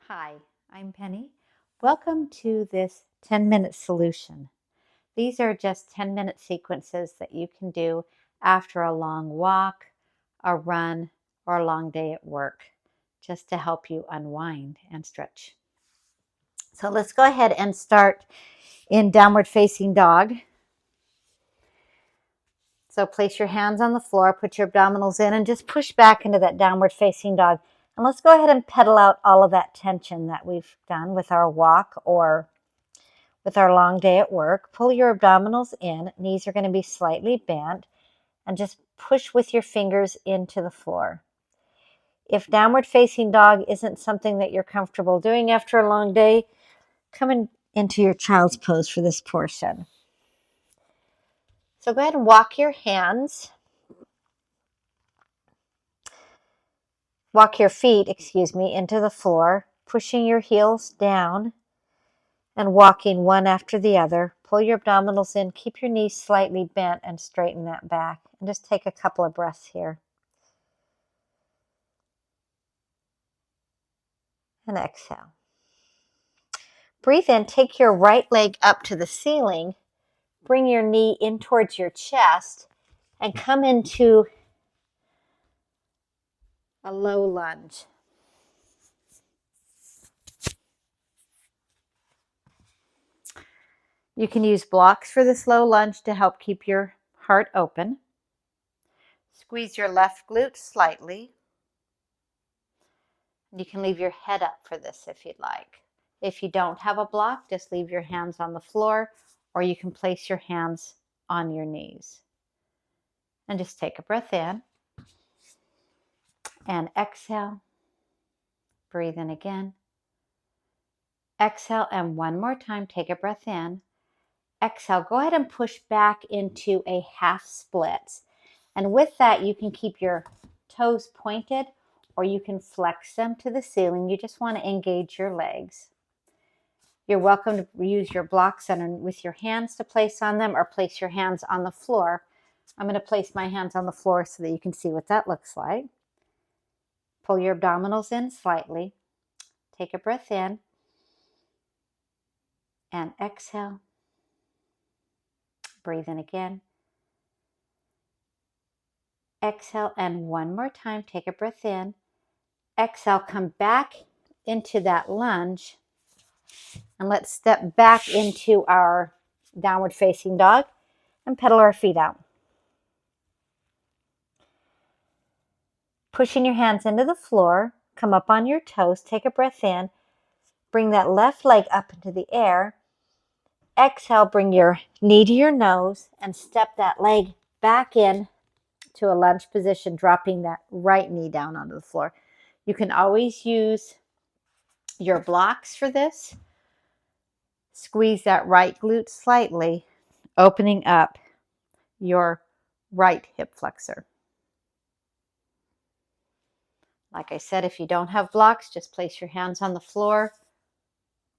Hi, I'm Penny. Welcome to this 10-minute solution. These are just 10-minute sequences that you can do after a long walk, a run, or a long day at work, just to help you unwind and stretch. So let's go ahead and start in downward facing dog. So place your hands on the floor, put your abdominals in, and just push back into that downward facing dog. And let's go ahead and pedal out all of that tension that we've done with our walk or with our long day at work. Pull your abdominals in, knees are going to be slightly bent, and just push with your fingers into the floor. If downward facing dog isn't something that you're comfortable doing after a long day, come into your child's pose for this portion. So go ahead and walk your feet, into the floor, pushing your heels down and walking one after the other. Pull your abdominals in, keep your knees slightly bent and straighten that back. And just take a couple of breaths here. And exhale. Breathe in, take your right leg up to the ceiling, bring your knee in towards your chest, and come into a low lunge. You can use blocks for this low lunge to help keep your heart open. Squeeze your left glute slightly. You can leave your head up for this if you'd like. If you don't have a block, just leave your hands on the floor, or you can place your hands on your knees. And just take a breath in and exhale. Breathe in again. Exhale, and one more time, take a breath in. Exhale, go ahead and push back into a half split. And with that, you can keep your toes pointed or you can flex them to the ceiling. You just want to engage your legs. You're welcome to use your blocks and with your hands to place on them or place your hands on the floor. I'm going to place my hands on the floor so that you can see what that looks like. Pull your abdominals in slightly. Take a breath in and exhale. Breathe in again. Exhale, and one more time, take a breath in. Exhale, come back into that lunge. And let's step back into our downward facing dog and pedal our feet out. Pushing your hands into the floor, come up on your toes, take a breath in. Bring that left leg up into the air. Exhale, bring your knee to your nose and step that leg back in to a lunge position, dropping that right knee down onto the floor. You can always use your blocks for this. Squeeze that right glute slightly, opening up your right hip flexor. Like I said, if you don't have blocks, just place your hands on the floor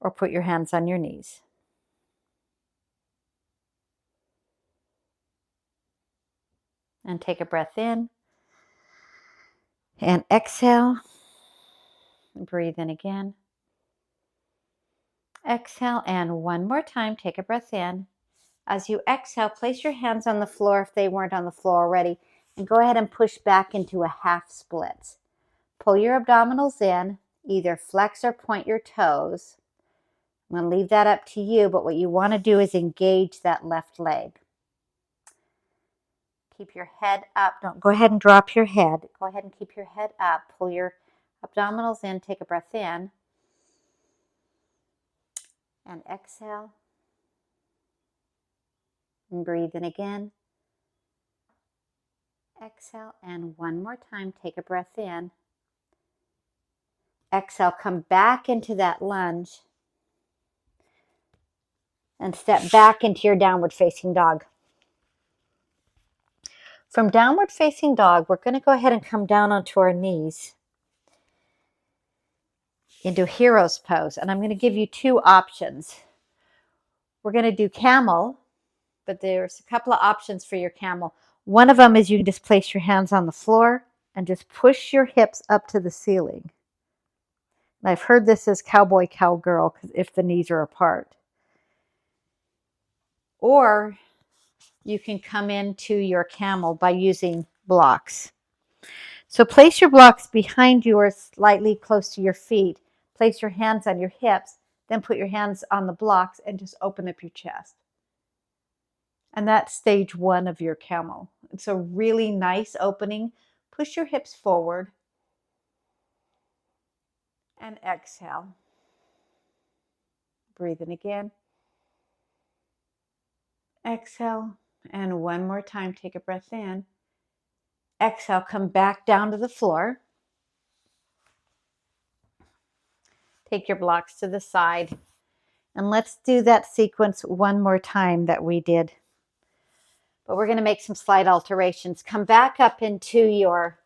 or put your hands on your knees. And take a breath in and exhale. Breathe in again. Exhale, and one more time, take a breath in. As you exhale, place your hands on the floor if they weren't on the floor already, and go ahead and push back into a half split. Pull your abdominals in, either flex or point your toes. I'm going to leave that up to you, but what you want to do is engage that left leg. Keep your head up. Don't go ahead and drop your head. Go ahead and keep your head up. Pull your abdominals in, take a breath in. And exhale. And breathe in again. Exhale, and one more time, take a breath in. Exhale, come back into that lunge. And step back into your downward facing dog. From downward facing dog, we're going to go ahead and come down onto our knees into hero's pose. And I'm going to give you two options. We're going to do camel, but there's a couple of options for your camel. One of them is you can just place your hands on the floor and just push your hips up to the ceiling. I've heard this as cowboy cowgirl if the knees are apart. Or you can come into your camel by using blocks. So place your blocks behind you or slightly close to your feet. Place your hands on your hips, then put your hands on the blocks and just open up your chest. And that's stage 1 of your camel. It's a really nice opening. Push your hips forward and exhale. Breathe in again. Exhale. And one more time, take a breath in. Exhale, come back down to the floor. Take your blocks to the side. And let's do that sequence one more time that we did. But we're going to make some slight alterations. Come back up into your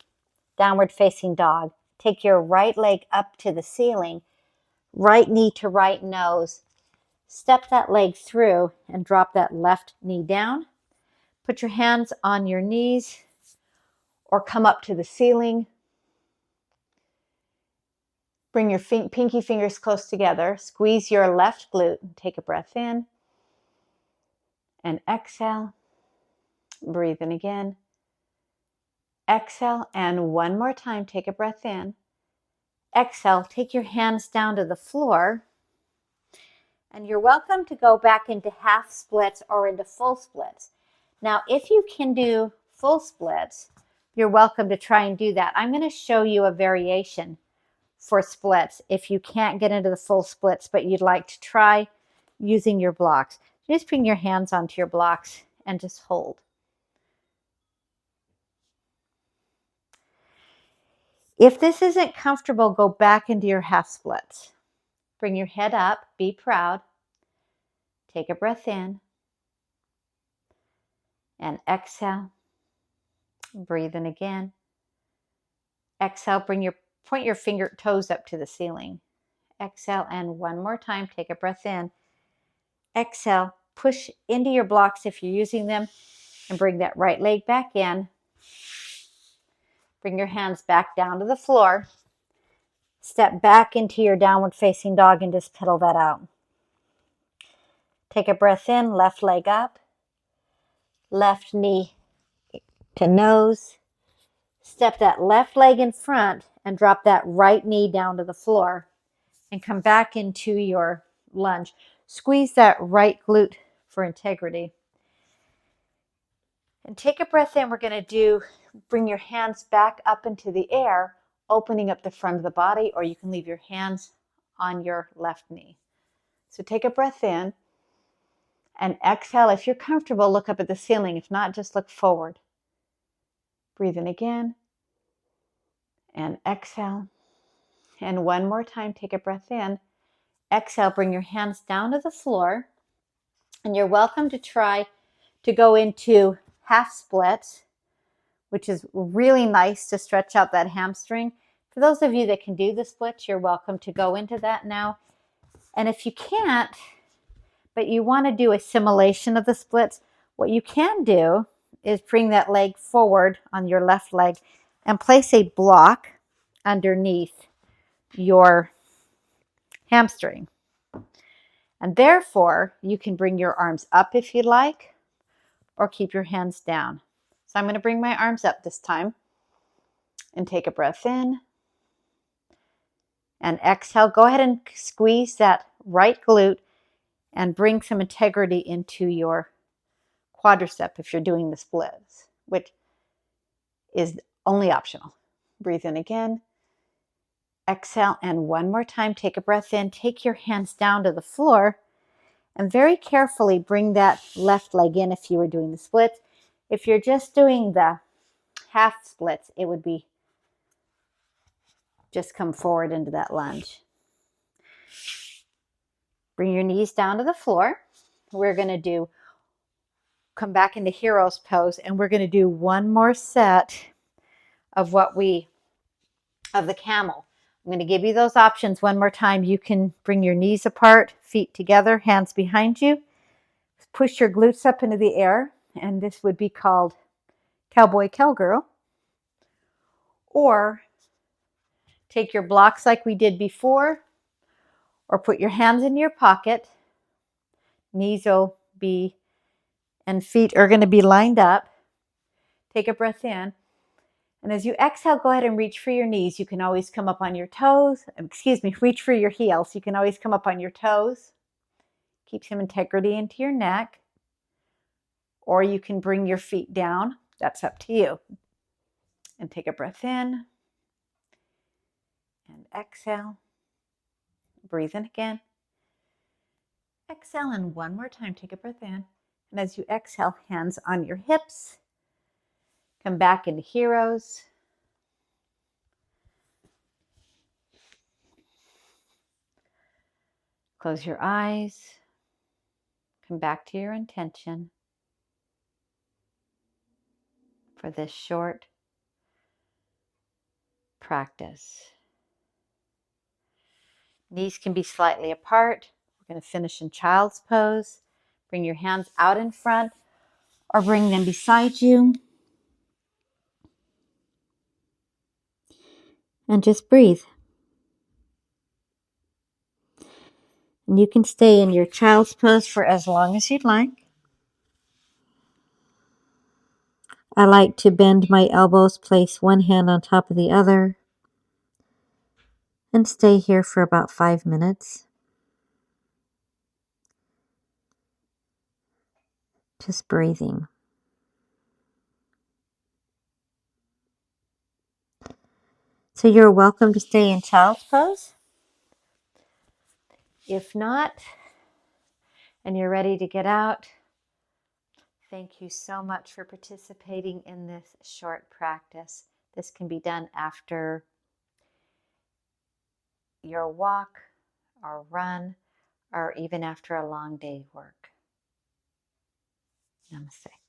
downward facing dog. Take your right leg up to the ceiling, right knee to right nose. Step that leg through and drop that left knee down. Put your hands on your knees or come up to the ceiling. Bring your pinky fingers close together. Squeeze your left glute. Take a breath in and exhale. Breathe in again. Exhale, and one more time, take a breath in. Exhale, take your hands down to the floor. And you're welcome to go back into half splits or into full splits. Now, if you can do full splits, you're welcome to try and do that. I'm going to show you a variation for splits if you can't get into the full splits, but you'd like to try using your blocks. Just bring your hands onto your blocks and just hold. If this isn't comfortable, go back into your half splits. Bring your head up, be proud. Take a breath in and exhale. Breathe in again. Exhale, point your toes up to the ceiling. Exhale, and one more time, take a breath in. Exhale, push into your blocks if you're using them, and bring that right leg back in. Bring your hands back down to the floor. Step back into your downward facing dog and just pedal that out. Take a breath in, left leg up, left knee to nose. Step that left leg in front and drop that right knee down to the floor and come back into your lunge. Squeeze that right glute for integrity. And take a breath in. We're going to bring your hands back up into the air, opening up the front of the body, or you can leave your hands on your left knee. So take a breath in and exhale. If you're comfortable, look up at the ceiling. If not, just look forward. Breathe in again and exhale. And one more time, take a breath in. Exhale, bring your hands down to the floor. And you're welcome to try to go into half splits, which is really nice to stretch out that hamstring. For those of you that can do the splits, you're welcome to go into that now. And if you can't, but you want to do a simulation of the splits, what you can do is bring that leg forward on your left leg and place a block underneath your hamstring. And therefore, you can bring your arms up if you like, or keep your hands down. So I'm going to bring my arms up this time and take a breath in and exhale. Go ahead and squeeze that right glute and bring some integrity into your quadricep if you're doing the splits, which is only optional. Breathe in again. Exhale, and one more time, take a breath in. Take your hands down to the floor and very carefully bring that left leg in if you were doing the splits. If you're just doing the half splits, it would be just come forward into that lunge. Bring your knees down to the floor. We're going to come back into hero's pose, and we're going to do one more set of the camel. I'm going to give you those options one more time. You can bring your knees apart, feet together, hands behind you. Push your glutes up into the air, and this would be called cowboy cowgirl. Or Take your blocks like we did before, or put your hands in your pocket. Knees will be, and feet are going to be lined up. Take a breath in. And as you exhale, go ahead and reach for your knees. You can always come up on your toes. Reach for your heels. You can always come up on your toes. Keep some integrity into your neck. Or you can bring your feet down. That's up to you. And take a breath in. And exhale. Breathe in again. Exhale, and one more time. Take a breath in. And as you exhale, hands on your hips. Come back into heroes. Close your eyes. Come back to your intention for this short practice. Knees can be slightly apart. We're going to finish in child's pose. Bring your hands out in front or bring them beside you. And just breathe. And you can stay in your child's pose for as long as you'd like. I like to bend my elbows, place one hand on top of the other, and stay here for about 5 minutes. Just breathing. So you're welcome to stay in child's pose. If not, and you're ready to get out, thank you so much for participating in this short practice. This can be done after your walk or run, or even after a long day work. Namaste.